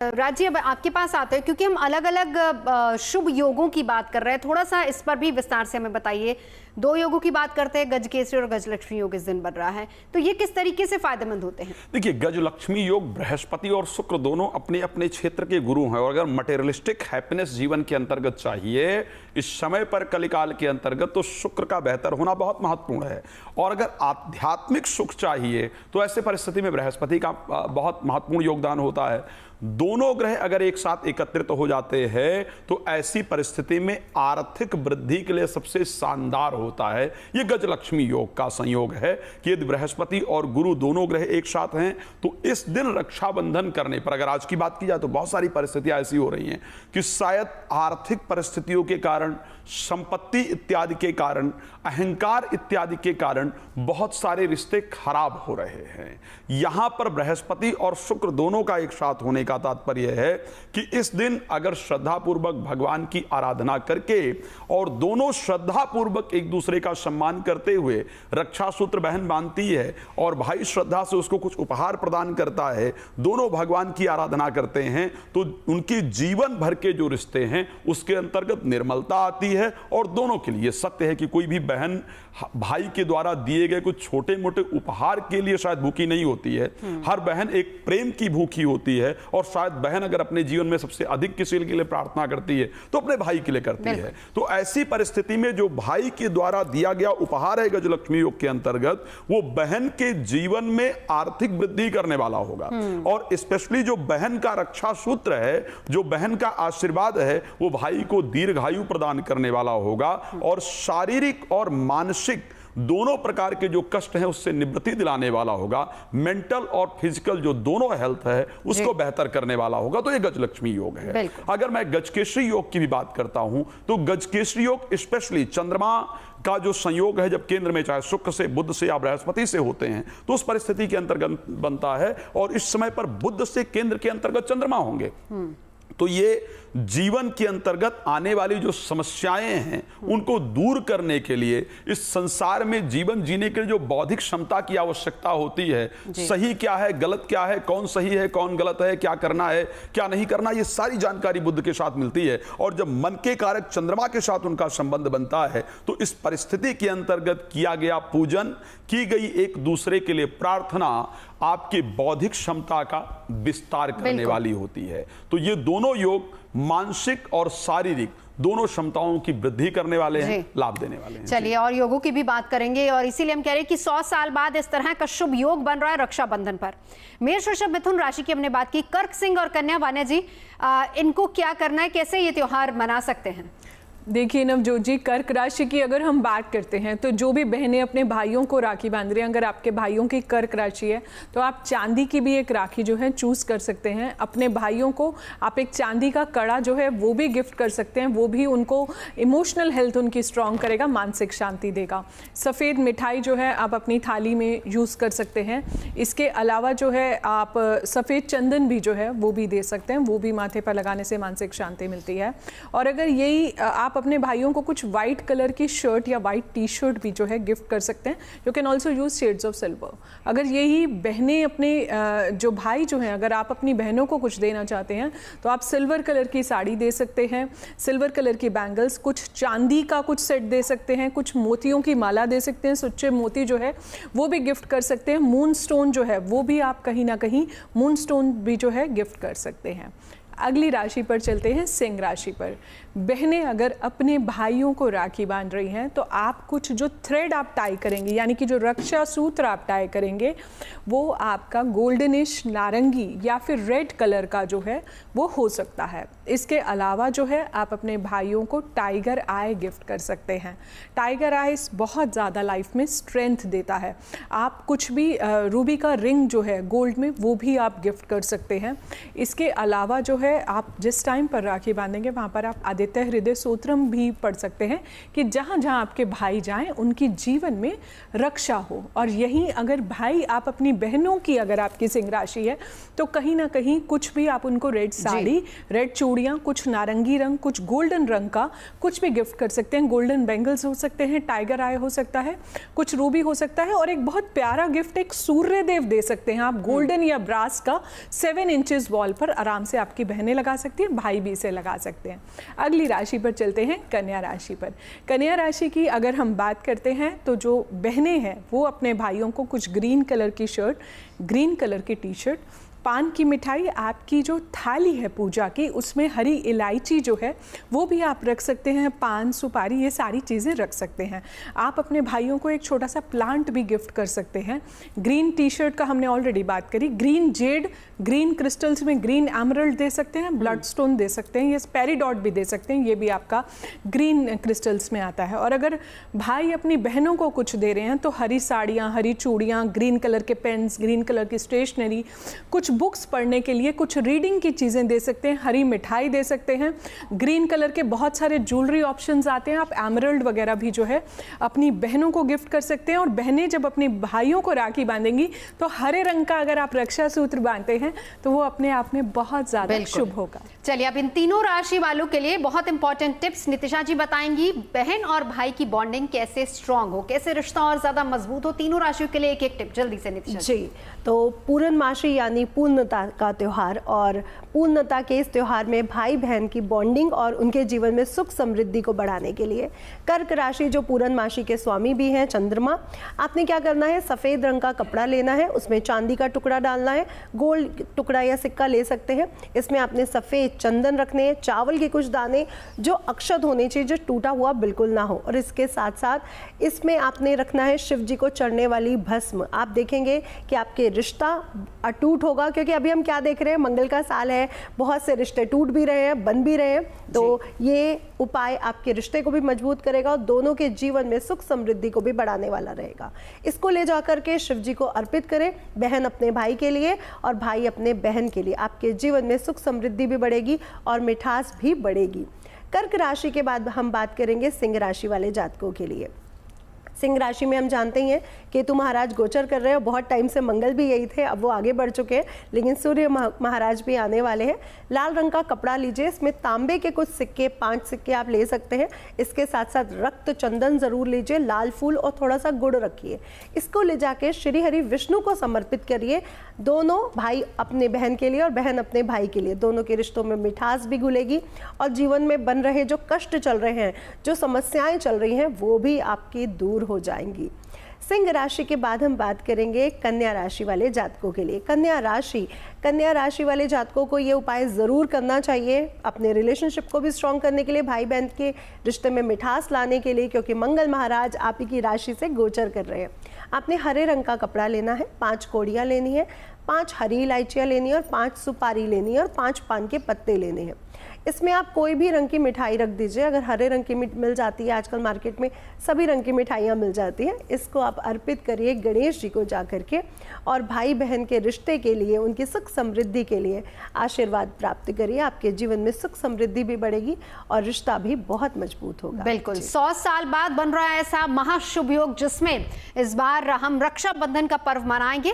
राज जी, अब आपके पास आते हैं क्योंकि हम अलग अलग शुभ योगों की बात कर रहे हैं। थोड़ा सा इस पर भी विस्तार से हमें बताइए। 2 योगों की बात करते हैं, गजकेसरी और गजलक्ष्मी योग इस दिन बन रहा है, तो ये किस तरीके से फायदेमंद होते हैं? देखिए, गजलक्ष्मी योग बृहस्पति और शुक्र दोनों अपने अपने क्षेत्र के गुरु हैं, और अगर मटेरियलिस्टिक हैप्पीनेस जीवन के अंतर्गत चाहिए इस समय पर कलिकाल के अंतर्गत, तो शुक्र का बेहतर होना बहुत महत्वपूर्ण है। और अगर आध्यात्मिक सुख चाहिए तो ऐसे परिस्थिति में बृहस्पति का बहुत महत्वपूर्ण योगदान होता है। दोनों ग्रह अगर एक साथ एकत्रित हो जाते हैं तो ऐसी परिस्थिति में आर्थिक वृद्धि के लिए सबसे शानदार होता है ये गजलक्ष्मी योग का संयोग है कि यदि बृहस्पति और गुरु दोनों ग्रह एक साथ हैं तो इस दिन रक्षाबंधन करने पर, अगर आज की बात की जाए तो बहुत सारी परिस्थितियां ऐसी हो रही हैं कि शायद आर्थिक परिस्थितियों के कारण, संपत्ति इत्यादि के कारण, अहंकार इत्यादि के कारण बहुत सारे रिश्ते खराब हो रहे हैं। यहां पर बृहस्पति और शुक्र दोनों का एक साथ होने का तात्पर्य है कि इस दिन अगर श्रद्धापूर्वक भगवान की आराधना करके और दोनों श्रद्धापूर्वक एक दूसरे का सम्मान करते हुए रक्षा सूत्र बहन बांधती है और भाई श्रद्धा से उसको कुछ उपहार प्रदान करता है, दोनों भगवान की आराधना करते हैं, तो उनके जीवन भर के जो रिश्ते हैं उसके अंतर्गत निर्मलता आती है। और दोनों के लिए सत्य है कि कोई भी बहन भाई के द्वारा दिए गए कुछ छोटे मोटे उपहार के लिए शायद भूखी नहीं होती है। हर बहन एक प्रेम की भूखी होती है, और शायद बहन अगर अपने जीवन में सबसे अधिक किसी के लिए प्रार्थना करती है तो अपने भाई के लिए करती है। तो ऐसी परिस्थिति में जो भाई के द्वारा दिया गया उपहार है गजलक्ष्मी योग के अंतर्गत, वो बहन के जीवन में आर्थिक वृद्धि करने वाला होगा। और स्पेशली जो बहन का रक्षा सूत्र है, जो बहन का आशीर्वाद है, वो भाई को दीर्घायु प्रदान करने वाला होगा और शारीरिक और मानसिक दोनों प्रकार के जो कष्ट हैं उससे निवृत्ति दिलाने वाला होगा। मेंटल और फिजिकल जो दोनों हेल्थ है उसको बेहतर करने वाला होगा। तो ये गजलक्ष्मी योग है। अगर मैं गजकेसरी योग की भी बात करता हूं तो गजकेसरी योग स्पेशली चंद्रमा का जो संयोग है, जब केंद्र में चाहे शुक्र से, बुध से या बृहस्पति से होते हैं तो उस परिस्थिति के अंतर्गत बनता है। और इस समय पर बुध से केंद्र के अंतर्गत चंद्रमा होंगे तो ये जीवन के अंतर्गत आने वाली जो समस्याएं हैं उनको दूर करने के लिए, इस संसार में जीवन जीने के लिए जो बौद्धिक क्षमता की आवश्यकता होती है, सही क्या है, गलत क्या है, कौन सही है, कौन गलत है, क्या करना है, क्या नहीं करना, ये सारी जानकारी बुध के साथ मिलती है। और जब मन के कारक चंद्रमा के साथ उनका संबंध बनता है तो इस परिस्थिति के अंतर्गत किया गया पूजन, की गई एक दूसरे के लिए प्रार्थना आपकी बौद्धिक क्षमता का विस्तार करने वाली होती है। तो ये दोनों योग मानसिक और शारीरिक दोनों क्षमताओं की वृद्धि करने वाले हैं, लाभ देने वाले हैं। चलिए, और योगों की भी बात करेंगे, और इसीलिए हम कह रहे हैं कि 100 साल बाद इस तरह का शुभ योग बन रहा है रक्षाबंधन पर। मेष, वृषभ, मिथुन राशि की हमने बात की। कर्क, सिंह और कन्या, वान्या जी, इनको क्या करना है, कैसे ये त्योहार मना सकते हैं? देखिए नवजोत जी, कर्क राशि की अगर हम बात करते हैं तो जो भी बहनें अपने भाइयों को राखी बांध रही हैं, अगर आपके भाइयों की कर्क राशि है तो आप चांदी की भी एक राखी जो है चूज कर सकते हैं। अपने भाइयों को आप एक चांदी का कड़ा जो है वो भी गिफ्ट कर सकते हैं, वो भी उनको इमोशनल हेल्थ उनकी स्ट्रांग करेगा, मानसिक शांति देगा। सफ़ेद मिठाई जो है आप अपनी थाली में यूज़ कर सकते हैं। इसके अलावा जो है आप सफ़ेद चंदन भी जो है वो भी दे सकते हैं, वो भी माथे पर लगाने से मानसिक शांति मिलती है। और अगर यही आप अपने भाइयों को कुछ वाइट कलर की शर्ट या वाइट टी शर्ट भी जो है गिफ्ट कर सकते हैं। You can also use shades of silver. अगर यही बहनें अपने जो भाई जो हैं, अगर आप अपनी बहनों को कुछ देना चाहते हैं तो आप सिल्वर कलर की साड़ी दे सकते हैं, सिल्वर कलर की बैंगल्स, कुछ चांदी का कुछ सेट दे सकते हैं, कुछ मोतियों की माला दे सकते हैं, सच्चे मोती जो है वो भी गिफ्ट कर सकते हैं। मून स्टोन जो है वो भी आप कहीं ना कहीं मून स्टोन भी जो है गिफ्ट कर सकते हैं। अगली राशि पर चलते हैं, सिंह राशि पर। बहनें अगर अपने भाइयों को राखी बांध रही हैं तो आप कुछ जो थ्रेड आप टाई करेंगे, यानी कि जो रक्षा सूत्र आप टाई करेंगे, वो आपका गोल्डनिश नारंगी या फिर रेड कलर का जो है वो हो सकता है। इसके अलावा जो है आप अपने भाइयों को टाइगर आई गिफ्ट कर सकते हैं। टाइगर आईज बहुत ज़्यादा लाइफ में स्ट्रेंथ देता है। आप कुछ भी रूबी का रिंग जो है गोल्ड में, वो भी आप गिफ्ट कर सकते हैं। इसके अलावा जो है है आप जिस टाइम पर राखी बांधेंगे वहाँ पर आप आदित्य हृदय स्तोत्रम भी पढ़ सकते हैं कि जहाँ जहाँ आपके भाई जाएं उनकी जीवन में रक्षा हो। और यहीं अगर भाई आप अपनी बहनों की, अगर आपकी सिंह राशि है तो कहीं ना कहीं कुछ भी आप उनको रेड साड़ी, रेड चूड़ियाँ, कुछ नारंगी रंग, कुछ गोल्डन रंग का कुछ भी गिफ्ट कर सकते हैं। गोल्डन बैंगल्स हो सकते हैं, टाइगर आई हो सकता है, कुछ रूबी हो सकता है, और एक बहुत प्यारा गिफ्ट एक सूर्य देव दे सकते हैं आप, गोल्डन या ब्रास का 7 इंचेस वॉल पर आराम से आपकी बहनें लगा सकती हैं, भाई भी इसे लगा सकते हैं। अगली राशि पर चलते हैं, कन्या राशि पर। कन्या राशि की अगर हम बात करते हैं तो जो बहनें हैं वो अपने भाइयों को कुछ ग्रीन कलर की शर्ट, ग्रीन कलर की टी शर्ट, पान की मिठाई, आपकी जो थाली है पूजा की उसमें हरी इलायची जो है वो भी आप रख सकते हैं, पान, सुपारी, ये सारी चीज़ें रख सकते हैं। आप अपने भाइयों को एक छोटा सा प्लांट भी गिफ्ट कर सकते हैं। ग्रीन टी शर्ट का हमने ऑलरेडी बात करी, ग्रीन जेड, ग्रीन क्रिस्टल्स में ग्रीन एमरल्ड दे सकते हैं, ब्लड स्टोन दे सकते हैं, ये पेरीडॉट भी दे सकते हैं, ये भी आपका ग्रीन क्रिस्टल्स में आता है। और अगर भाई अपनी बहनों को कुछ दे रहे हैं तो हरी साड़ियाँ, हरी चूड़ियाँ, ग्रीन कलर के पेन्स, ग्रीन कलर की स्टेशनरी, कुछ बुक्स पढ़ने के लिए, कुछ रीडिंग की चीज़ें दे सकते हैं, हरी मिठाई दे सकते हैं। ग्रीन कलर के बहुत सारे ज्वेलरी ऑप्शंस आते हैं, आप एमरल्ड वगैरह भी जो है अपनी बहनों को गिफ्ट कर सकते हैं। और बहनें जब अपने भाइयों को राखी बांधेंगी तो हरे रंग का अगर आप रक्षा सूत्र बांधते हैं तो वो अपने आप में बहुत ज़्यादा शुभ होगा। चलिए अब इन तीनों राशि वालों के लिए बहुत इंपॉर्टेंट टिप्स नितिशा जी बताएंगी। बहन और भाई की बॉन्डिंग कैसे स्ट्रांग हो, कैसे रिश्ता और ज्यादा मजबूत हो, तीनों राशियों के लिए एक एक टिप जल्दी से नितिशा जी। तो पूर्णमासी यानी पूर्णता का त्यौहार, और पूर्णता के इस त्यौहार में भाई बहन की बॉन्डिंग और उनके जीवन में सुख समृद्धि को बढ़ाने के लिए कर्क राशि जो पूर्णमासी के स्वामी भी हैं चंद्रमा, आपने क्या करना है, सफ़ेद रंग का कपड़ा लेना है, उसमें चांदी का टुकड़ा डालना है, गोल्ड टुकड़ा या सिक्का ले सकते हैं, इसमें आपने सफ़ेद चंदन रखने हैं, चावल के कुछ दाने जो अक्षत होने चाहिए, जो टूटा हुआ बिल्कुल ना हो, और इसके साथ साथ इसमें आपने रखना है शिव जी को चढ़ने वाली भस्म। आप देखेंगे कि आपके रिश्ता अटूट होगा, क्योंकि अभी हम क्या देख रहे हैं, मंगल का साल है, बहुत से रिश्ते टूट भी रहे हैं, बन भी रहे हैं, तो ये उपाय आपके रिश्ते को भी मजबूत करेगा और दोनों के जीवन में सुख समृद्धि को भी बढ़ाने वाला रहेगा। इसको ले जाकर के शिव जी को अर्पित करें, बहन अपने भाई के लिए और भाई अपने बहन के लिए, आपके जीवन में सुख समृद्धि भी बढ़ेगी और मिठास भी बढ़ेगी। कर्क राशि के बाद हम बात करेंगे सिंह राशि वाले जातकों के लिए। सिंह राशि में हम जानते ही हैं केतु महाराज गोचर कर रहे हैं, बहुत टाइम से मंगल भी यही थे, अब वो आगे बढ़ चुके हैं, लेकिन सूर्य महाराज भी आने वाले हैं। लाल रंग का कपड़ा लीजिए, इसमें तांबे के कुछ सिक्के, 5 सिक्के आप ले सकते हैं, इसके साथ साथ रक्त चंदन जरूर लीजिए, लाल फूल और थोड़ा सा गुड़ रखिए। इसको ले जाके श्री हरि विष्णु को समर्पित करिए, दोनों भाई अपने बहन के लिए और बहन अपने भाई के लिए, दोनों के रिश्तों में मिठास भी घुलेगी और जीवन में बन रहे जो कष्ट चल रहे हैं, जो समस्याएं चल रही हैं, वो भी आपकी दूर हो जाएंगी। सिंह राशि के बाद हम बात करेंगे कन्या राशि वाले जातकों के लिए। कन्या राशि वाले जातकों को ये उपाय ज़रूर करना चाहिए अपने रिलेशनशिप को भी स्ट्रॉन्ग करने के लिए, भाई बहन के रिश्ते में मिठास लाने के लिए, क्योंकि मंगल महाराज आप ही की राशि से गोचर कर रहे हैं। आपने हरे रंग का कपड़ा लेना है, 5 कोड़ियाँ लेनी है, 5 हरी इलायचियाँ लेनी है और 5 सुपारी लेनी है और 5 पान के पत्ते लेने हैं। इसमें आप कोई भी रंग की मिठाई रख दीजिए, अगर हरे रंग की मिल जाती है, आजकल मार्केट में सभी रंग की मिठाइयाँ मिल जाती हैं, इसको आप अर्पित करिए गणेश जी को जा करके और भाई बहन के रिश्ते के लिए, उनकी सुख समृद्धि के लिए आशीर्वाद प्राप्त करिए। आपके जीवन में सुख समृद्धि भी बढ़ेगी और रिश्ता भी बहुत मजबूत होगा। बिल्कुल 100 साल बाद बन रहा है ऐसा महाशुभ योग जिसमें इस बार हम रक्षाबंधन का पर्व मनाएंगे।